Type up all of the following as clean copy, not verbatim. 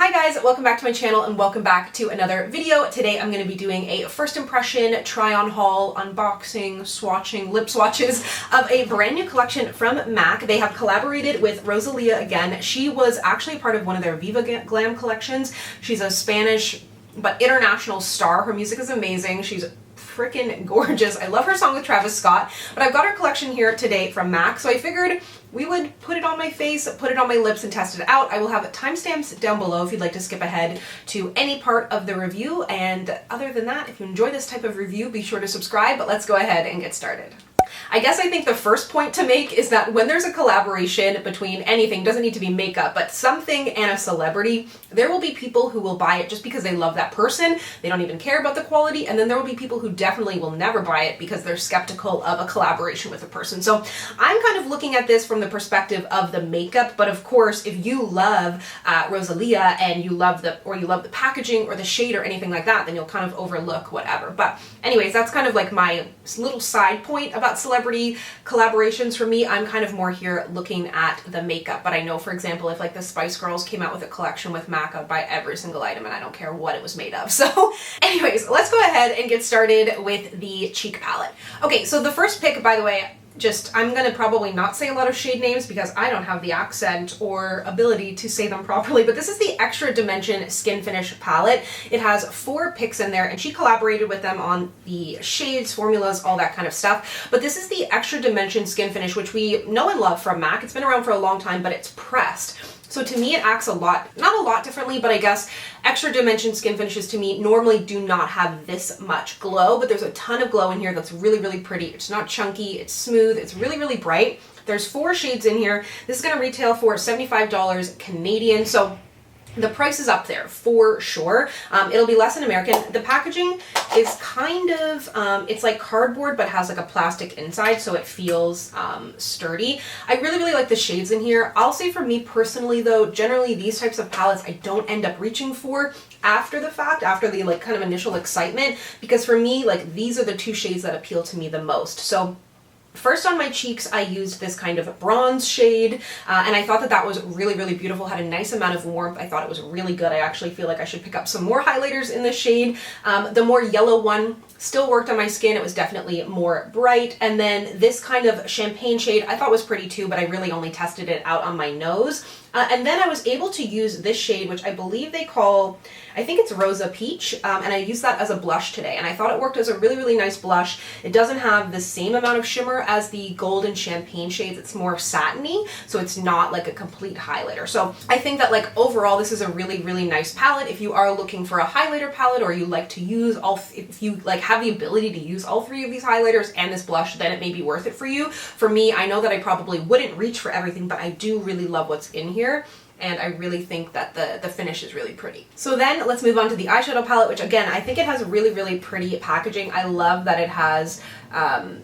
Hi guys, welcome back to my channel and welcome back to another video. Today I'm going to be doing a first impression, try-on haul, unboxing, swatching, lip swatches of a brand new collection from MAC. They have collaborated with Rosalía again. She was actually part of one of their Viva Glam collections. She's a Spanish but international star. Her music is amazing. She's freaking gorgeous. I love her song with Travis Scott, but I've got her collection here today from MAC, so I figured we would put it on my face, put it on my lips, and test it out. I will have timestamps down below if you'd like to skip ahead to any part of the review, and other than that, if you enjoy this type of review, be sure to subscribe, but let's go ahead and get started. I guess I think the first point to make is that when there's a collaboration between anything, doesn't need to be makeup, but something and a celebrity, there will be people who will buy it just because they love that person, they don't even care about the quality, and then there will be people who definitely will never buy it because they're skeptical of a collaboration with a person. So I'm kind of looking at this from the perspective of the makeup, but of course, if you love Rosalía and you love the packaging or the shade or anything like that, then you'll kind of overlook whatever. But anyways, that's kind of like my little side point about celebrity collaborations. For me, I'm kind of more here looking at the makeup, but I know, for example, if like the Spice Girls came out with a collection with MAC, I'd buy every single item and I don't care what it was made of. So anyways, let's go ahead and get started with the cheek palette. Okay, so the first pick, by the way, I'm gonna probably not say a lot of shade names because I don't have the accent or ability to say them properly, but this is the Extra Dimension Skin Finish palette. It has 4 picks in there and she collaborated with them on the shades, formulas, all that kind of stuff. But this is the Extra Dimension Skin Finish, which we know and love from MAC. It's been around for a long time, but it's pressed. So to me, it acts not a lot differently, but I guess Extra Dimension Skin Finishes to me normally do not have this much glow, but there's a ton of glow in here that's really, really pretty. It's not chunky, it's smooth, it's really, really bright. There's 4 shades in here. This is gonna retail for $75 Canadian, so the price is up there for sure. It'll be less in American. The packaging is kind of, it's like cardboard but has like a plastic inside, so it feels sturdy. I really, really like the shades in here. I'll say for me personally though, generally these types of palettes I don't end up reaching for after the fact, after the like kind of initial excitement, because for me, like these are the 2 shades that appeal to me the most. So first on my cheeks, I used this kind of bronze shade, and I thought that that was really, really beautiful, had a nice amount of warmth. I thought it was really good. I actually feel like I should pick up some more highlighters in this shade. The more yellow one still worked on my skin. It was definitely more bright. And then this kind of champagne shade I thought was pretty too, but I really only tested it out on my nose. And then I was able to use this shade, which I believe they call, I think it's Rosa Peach, and I used that as a blush today, and I thought it worked as a really, really nice blush. It doesn't have the same amount of shimmer as the gold and champagne shades. It's more satiny, so it's not like a complete highlighter. So I think that like overall, this is a really, really nice palette. If you are looking for a highlighter palette, or you like to use if you like have the ability to use all 3 of these highlighters and this blush, then it may be worth it for you. For me, I know that I probably wouldn't reach for everything, but I do really love what's in here. And I really think that the finish is really pretty. So then let's move on to the eyeshadow palette, which again, I think it has really, really pretty packaging. I love that it has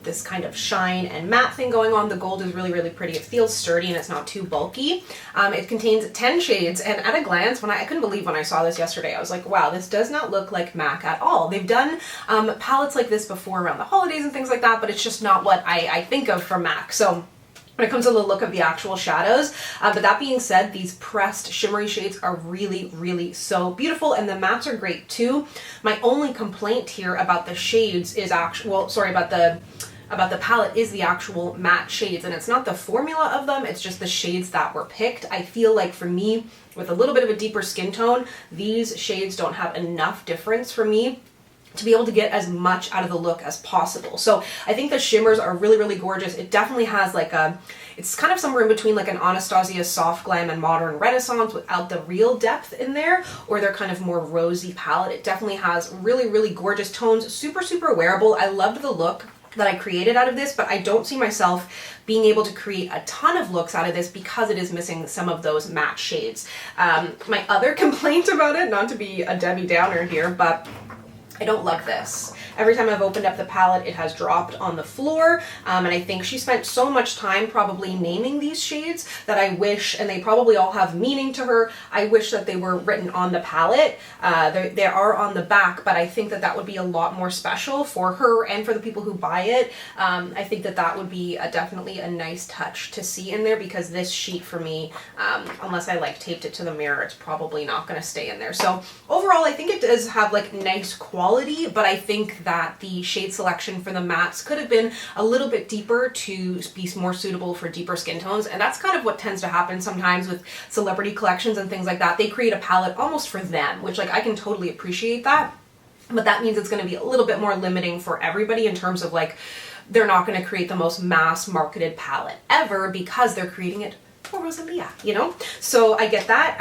this kind of shine and matte thing going on. The gold is really, really pretty. It feels sturdy and it's not too bulky. It contains 10 shades, and at a glance, I couldn't believe when I saw this yesterday, I was like, wow, this does not look like MAC at all. They've done palettes like this before around the holidays and things like that, but it's just not what I think of for MAC. So when it comes to the look of the actual shadows. But that being said, these pressed shimmery shades are really, really so beautiful, and the mattes are great too. My only complaint here about the shades is about the palette is the actual matte shades, and it's not the formula of them, it's just the shades that were picked. I feel like for me, with a little bit of a deeper skin tone, these shades don't have enough difference for me to be able to get as much out of the look as possible. So I think the shimmers are really, really gorgeous. It definitely has like it's kind of somewhere in between like an Anastasia Soft Glam and Modern Renaissance without the real depth in there, or their kind of more rosy palette. It definitely has really, really gorgeous tones, super, super wearable. I loved the look that I created out of this, but I don't see myself being able to create a ton of looks out of this because it is missing some of those matte shades. My other complaint about it, not to be a Debbie Downer here, but I don't love this. Every time I've opened up the palette, it has dropped on the floor, and I think she spent so much time probably naming these shades that I wish, and they probably all have meaning to her, I wish that they were written on the palette. They are on the back, but I think that that would be a lot more special for her and for the people who buy it. I think that that would be definitely a nice touch to see in there, because this sheet for me, unless I like taped it to the mirror, it's probably not going to stay in there. So overall, I think it does have like nice quality, but I think that the shade selection for the mattes could have been a little bit deeper to be more suitable for deeper skin tones, and that's kind of what tends to happen sometimes with celebrity collections and things like that. They create a palette almost for them, which like I can totally appreciate that, but that means it's going to be a little bit more limiting for everybody in terms of like they're not going to create the most mass marketed palette ever because they're creating it for Rosalía, you know? So I get that.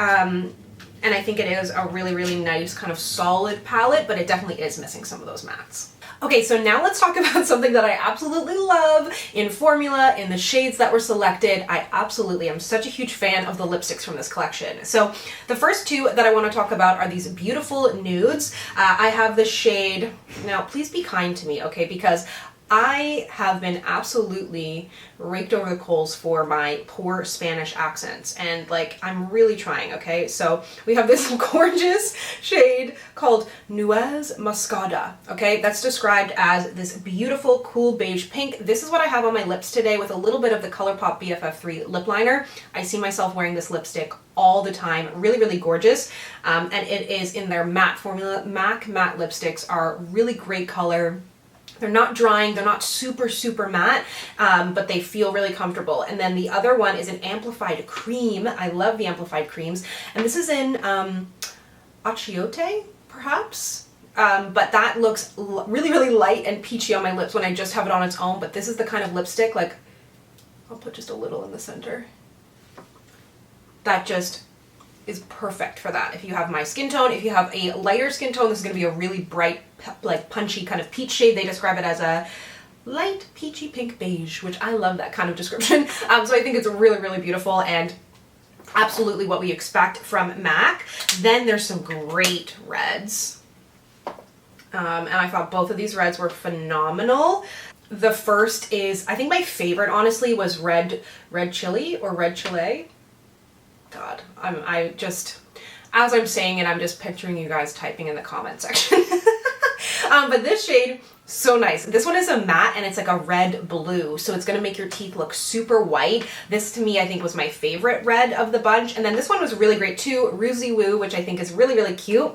And I think it is a really, really nice kind of solid palette, but it definitely is missing some of those mattes. Okay, so now let's talk about something that I absolutely love in formula, in the shades that were selected. I absolutely am such a huge fan of the lipsticks from this collection. So the first two that I want to talk about are these beautiful nudes. I have the shade, now please be kind to me, okay, because I have been absolutely raked over the coals for my poor Spanish accents, and like I'm really trying, okay? So we have this gorgeous shade called Nuez Moscada, okay? That's described as this beautiful cool beige pink. This is what I have on my lips today with a little bit of the ColourPop BFF3 lip liner. I see myself wearing this lipstick all the time. Really, really gorgeous. And it is in their matte formula. MAC matte lipsticks are really great color. They're not drying, they're not super, super matte, but they feel really comfortable. And then the other one is an amplified cream. I love the amplified creams. And this is in Achiote, perhaps? But that looks really, really light and peachy on my lips when I just have it on its own. But this is the kind of lipstick, like, I'll put just a little in the center. That just is perfect for that. If you have my skin tone, if you have a lighter skin tone, this is going to be a really bright, like punchy kind of peach shade. They describe it as a light peachy pink beige, which I love that kind of description. So I think it's really, really beautiful and absolutely what we expect from MAC. Then there's some great reds. And I thought both of these reds were phenomenal. The first is, I think my favorite honestly was red chili or red chile. God, I just, as I'm saying it, I'm just picturing you guys typing in the comment section. But this shade, so nice. This one is a matte and it's like a red blue, so it's gonna make your teeth look super white. This to me, I think was my favorite red of the bunch. And then this one was really great too, Rosy Woo, which I think is really, really cute.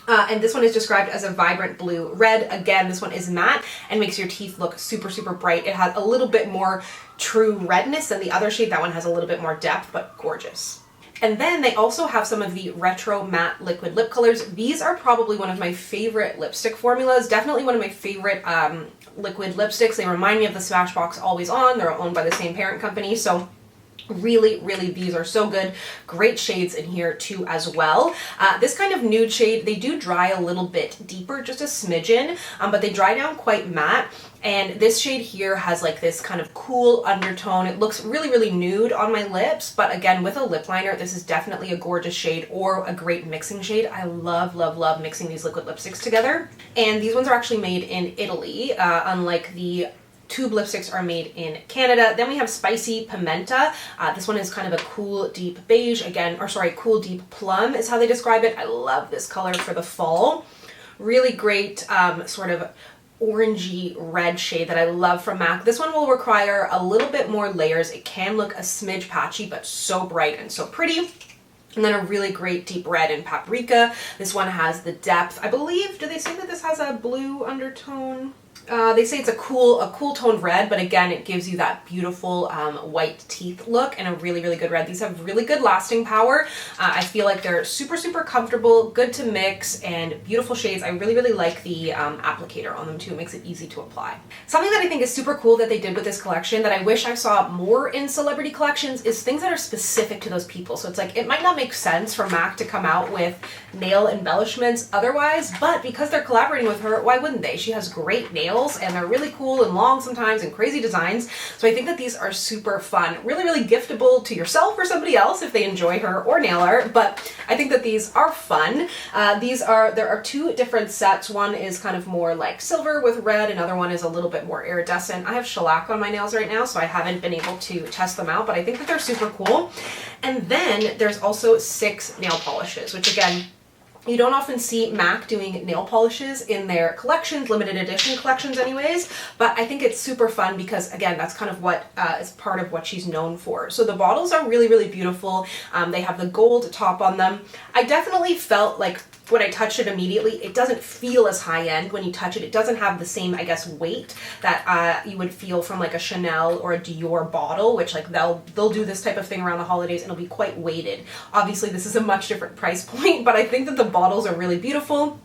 And this one is described as a vibrant blue red. Again, this one is matte and makes your teeth look super, super bright. It has a little bit more true redness than the other shade. That one has a little bit more depth, but gorgeous. And then they also have some of the retro matte liquid lip colors. These are probably one of my favorite lipstick formulas. Definitely one of my favorite liquid lipsticks. They remind me of the Smashbox Always On. They're owned by the same parent company. So really, really, these are so good. Great shades in here too as well. This kind of nude shade, they do dry a little bit deeper, just a smidgen, but they dry down quite matte. And this shade here has like this kind of cool undertone. It looks really, really nude on my lips, but again, with a lip liner, this is definitely a gorgeous shade or a great mixing shade. I love, love, love mixing these liquid lipsticks together. And these ones are actually made in Italy, unlike the tube lipsticks are made in Canada. Then we have Spicy Pimenta. This one is kind of a cool deep beige again, or sorry, cool deep plum is how they describe it. I love this color for the fall. Really great sort of orangey red shade that I love from MAC. This one will require a little bit more layers. It can look a smidge patchy, but so bright and so pretty. And then a really great deep red in Paprika. This one has the depth. I believe, do they say that this has a blue undertone? They say it's a cool toned red, but again, it gives you that beautiful white teeth look and a really, really good red. These have really good lasting power. I feel like they're super, super comfortable, good to mix, and beautiful shades. I really, really like the applicator on them too. It makes it easy to apply. Something that I think is super cool that they did with this collection that I wish I saw more in celebrity collections is things that are specific to those people. So it's like, it might not make sense for MAC to come out with nail embellishments otherwise, but because they're collaborating with her, why wouldn't they? She has great nails. nails, and they're really cool and long sometimes and crazy designs. So I think that these are super fun. Really, really giftable to yourself or somebody else if they enjoy her or nail art, but I think that these are fun. There are two different sets. One is kind of more like silver with red, another one is a little bit more iridescent. I have shellac on my nails right now, so I haven't been able to test them out, but I think that they're super cool. And then there's also 6 nail polishes, which again, you don't often see MAC doing nail polishes in their collections, limited edition collections anyways, but I think it's super fun because, again, that's kind of what is part of what she's known for. So the bottles are really, really beautiful. They have the gold top on them. I definitely felt like when I touched it immediately, it doesn't feel as high-end when you touch it. It doesn't have the same, I guess, weight that you would feel from like a Chanel or a Dior bottle, which like they'll do this type of thing around the holidays and it'll be quite weighted. Obviously, this is a much different price point, but I think that the bottles are really beautiful.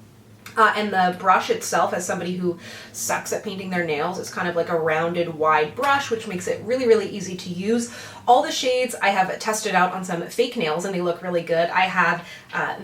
And the brush itself, as somebody who sucks at painting their nails, is kind of like a rounded, wide brush, which makes it really, really easy to use. All the shades I have tested out on some fake nails and they look really good. I have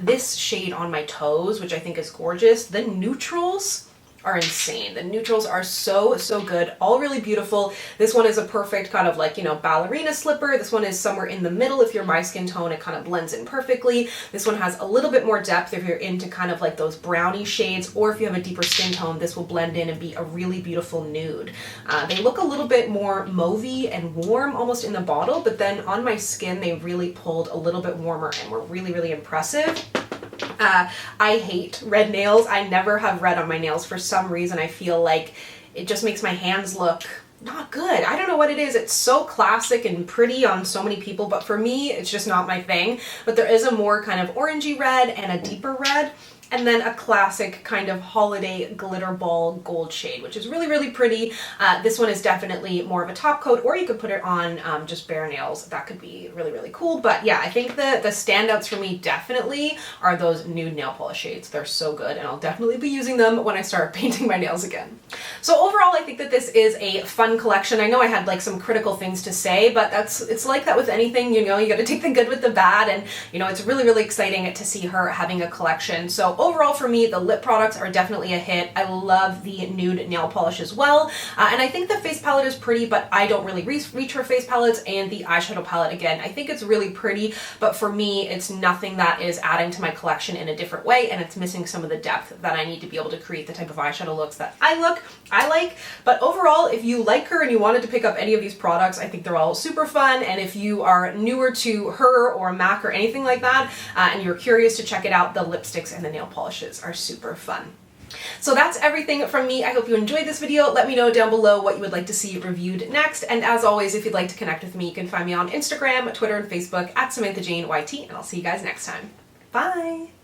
this shade on my toes, which I think is gorgeous. The neutrals are insane. The neutrals are so, so good. All really beautiful. This one is a perfect kind of like, you know, ballerina slipper. This one is somewhere in the middle. If you're my skin tone, it kind of blends in perfectly. This one has a little bit more depth if you're into kind of like those brownie shades, or if you have a deeper skin tone, this will blend in and be a really beautiful nude. They look a little bit more mauvey and warm almost in the bottle, but then on my skin, they really pulled a little bit warmer and were really, really impressive. I hate red nails. I never have red on my nails for some reason. I feel like it just makes my hands look not good. I don't know what it is. It's so classic and pretty on so many people, but for me, it's just not my thing. But there is a more kind of orangey red and a deeper red, and then a classic kind of holiday glitter ball gold shade, which is really, really pretty. This one is definitely more of a top coat, or you could put it on just bare nails. That could be really, really cool. But yeah, I think the standouts for me definitely are those nude nail polish shades. They're so good, and I'll definitely be using them when I start painting my nails again. So overall, I think that this is a fun collection. I know I had like some critical things to say, but it's like that with anything, you know, you got to take the good with the bad, and you know, it's really, really exciting to see her having a collection. So overall for me, the lip products are definitely a hit. I love the nude nail polish as well. And I think the face palette is pretty, but I don't really reach for face palettes. And the eyeshadow palette, again, I think it's really pretty, but for me, it's nothing that is adding to my collection in a different way, and it's missing some of the depth that I need to be able to create the type of eyeshadow looks that I like. But overall, if you like her and you wanted to pick up any of these products, I think they're all super fun. And if you are newer to her or MAC or anything like that, and you're curious to check it out, the lipsticks and the nail polishes are super fun. So that's everything from me. I hope you enjoyed this video. Let me know down below what you would like to see reviewed next. And as always, if you'd like to connect with me, you can find me on Instagram, Twitter, and Facebook at SamanthaJaneYT, and I'll see you guys next time. Bye!